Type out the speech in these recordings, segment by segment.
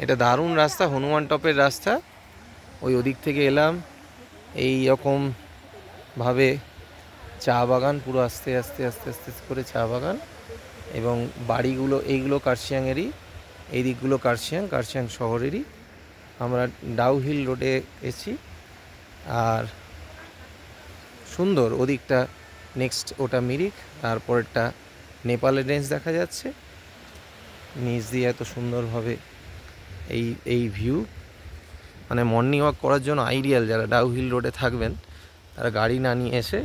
এটা দারুণ রাস্তা, হনুমান টপের রাস্তা। ওদিক থেকে এলাম, এই রকম ভাবে চা বাগান, পুরো আস্তে আস্তে আস্তে আস্তে করে চা বাগান, এবং বাড়িগুলো এইগুলো কার্শিয়াংয়েরই, এই দিকগুলো কার্শিয়াং শহরেরই। আমরা ডাউহিল রোডে এসেছি, আর সুন্দর ওদিকটা। নেক্সট ওটা মিরিক, তারপরটা নেপালের রেঞ্জ দেখা যাচ্ছে নিচ দিয়ে এত সুন্দরভাবে। এই ভিউ মানে মর্নিং ওয়াক করার জন্য আইডিয়াল। যারা ডাউহিল রোডে থাকবেন তারা গাড়ি না নিয়ে এসে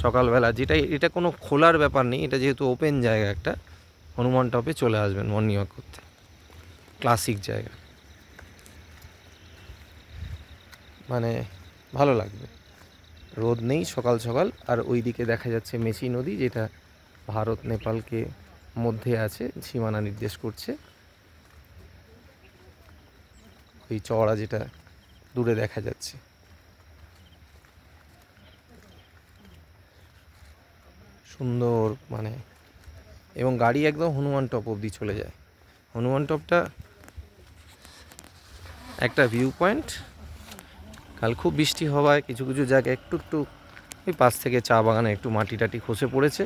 সকালবেলা, এটা কোনো খোলার ব্যাপার নেই, এটা যেহেতু ওপেন জায়গা একটা, হনুমান টপে চলে আসবেন মর্নিং ওয়াক করতে। ক্লাসিক জায়গা, মানে ভালো লাগবে। রোদ নেই সকাল সকাল। আর ওই দিকে দেখা যাচ্ছে মেচি নদী, যেটা ভারত নেপালকে মধ্যে আছে, সীমানা নির্দেশ করছে। ওই চওড়া যেটা দূরে দেখা যাচ্ছে, সুন্দর মানে। এবং গাড়ি একদম হনুমান টপ অবধি চলে যায়। হনুমান টপটা একটা ভিউ পয়েন্ট। কাল খুব বৃষ্টি হওয়ায় কিছু কিছু জায়গায় একটু একটু ওই পাশ থেকে চা বাগানে একটু মাটি টাটি খসে পড়েছে।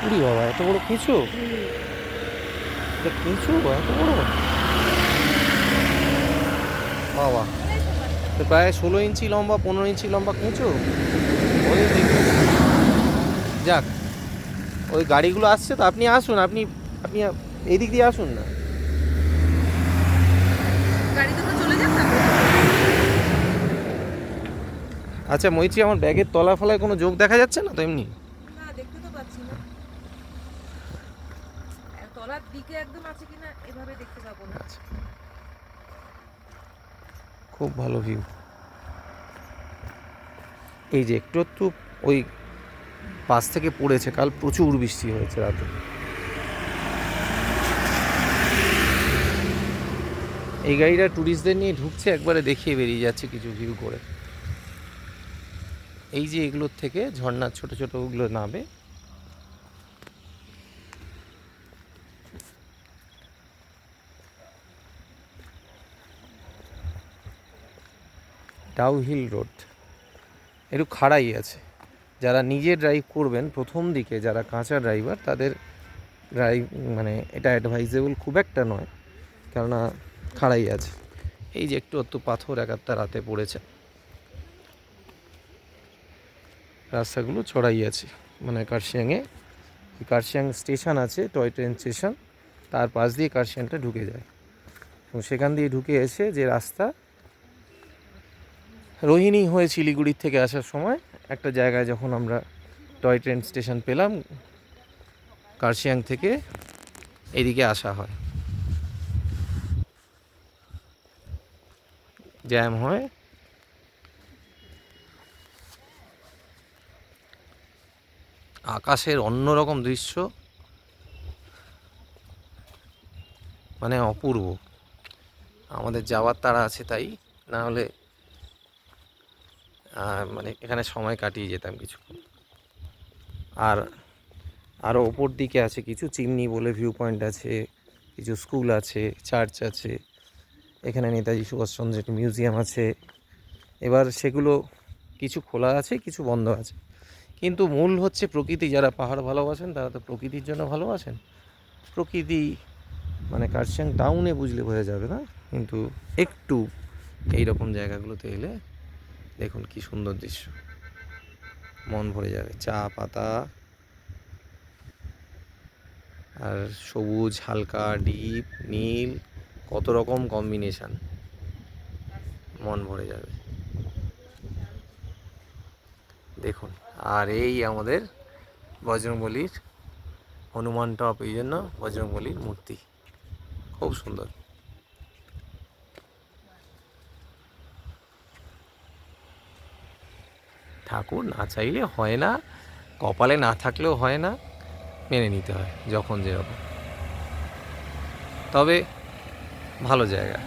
উড়ি বাবা, এত বড় কেঁচো! কেঁচো এত বড় বাবা! প্রায় 16 ইঞ্চি লম্বা, 15 ইঞ্চি লম্বা কেঁচো। ওই যাক, ওই গাড়িগুলো আসছে তো, আপনি আসুন, আপনি আপনি এই দিক দিয়ে আসুন না। আচ্ছা মৈত্রী, আমার ব্যাগের তলা ফলায় কোনো যোগ দেখা যাচ্ছে না তো? এমনি দেখতে তো পাচ্ছি না, তলার দিকে একদম আছে কিনা এভাবে দেখতে পাবো না। খুব ভালো ভিউ। এই যে একটু একটু ওই পাশ থেকে পড়েছে, কাল প্রচুর বৃষ্টি হয়েছে রাতে। এই গাড়িটা ট্যুরিস্টদের নিয়ে ঢুকছে, একবারে দেখিয়ে বেরিয়ে যাচ্ছে কিছু ভিউ করে। এই যে এগুলোর থেকে ঝর্ণার ছোট ছোট ওগুলো নামে। ডাউহিল রোড একটু খাড়াই আছে। যারা নিজে ড্রাইভ করবেন প্রথম দিকে, যারা কাঁচা ড্রাইভার, তাদের ড্রাইভ মানে এটা অ্যাডভাইজেবল খুব একটা নয়, কেননা খাড়াই আছে। এই যে একটু একটু পাথর একটা রাতে পড়েছে। রাস্তাগুলো চড়াই আছে, মানে কার্শিয়াং স্টেশন আছে, টয় ট্রেন স্টেশন, তার পাশ দিয়ে কার্শিয়াংটা ঢুকে যায়। এবং সেখান দিয়ে ঢুকে এসে যে রাস্তা, রোহিণী হয়ে শিলিগুড়ির থেকে আসার সময় একটা জায়গায় যখন আমরা টয় ট্রেন স্টেশন পেলাম, কার্শিয়াং থেকে এদিকে আসা হয়, জ্যাম হয়। আকাশের অন্যরকম দৃশ্য, মানে অপূর্ব। আমাদের যাওয়ার তাড়া আছে, তাই না হলে মানে এখানে সময় কাটিয়ে যেতাম কিছুক্ষণ। আর আরও ওপর দিকে আছে কিছু চিমনি বলে ভিউ পয়েন্ট আছে, কিছু স্কুল আছে, চার্চ আছে, এখানে নেতাজি সুভাষচন্দ্রের মিউজিয়াম আছে। এবার সেগুলো কিছু খোলা আছে, কিছু বন্ধ আছে, কিন্তু মূল হচ্ছে প্রকৃতি। যারা পাহাড় ভালোবাসেন তারা তো প্রকৃতির জন্য ভালোবাসেন। প্রকৃতি মানে কার্শিয়াং টাউনে বুঝলে বোঝা যাবে না, কিন্তু একটু এইরকম জায়গাগুলোতে এলে দেখুন কি সুন্দর দৃশ্য, মন ভরে যাবে। চা পাতা আর সবুজ, হালকা ডিপ নীল, কত রকম কম্বিনেশান, মন ভরে যাবে দেখুন। আর এই আমাদের বজরংবলীর হনুমান টপ, এই জন্য বজরংবলীর মূর্তি খুব সুন্দর। ঠাকুর না চাইলে হয় না, কপালে না থাকলেও হয় না, মেনে নিতে হয় যখন যেরকম। তবে ভালো জায়গা।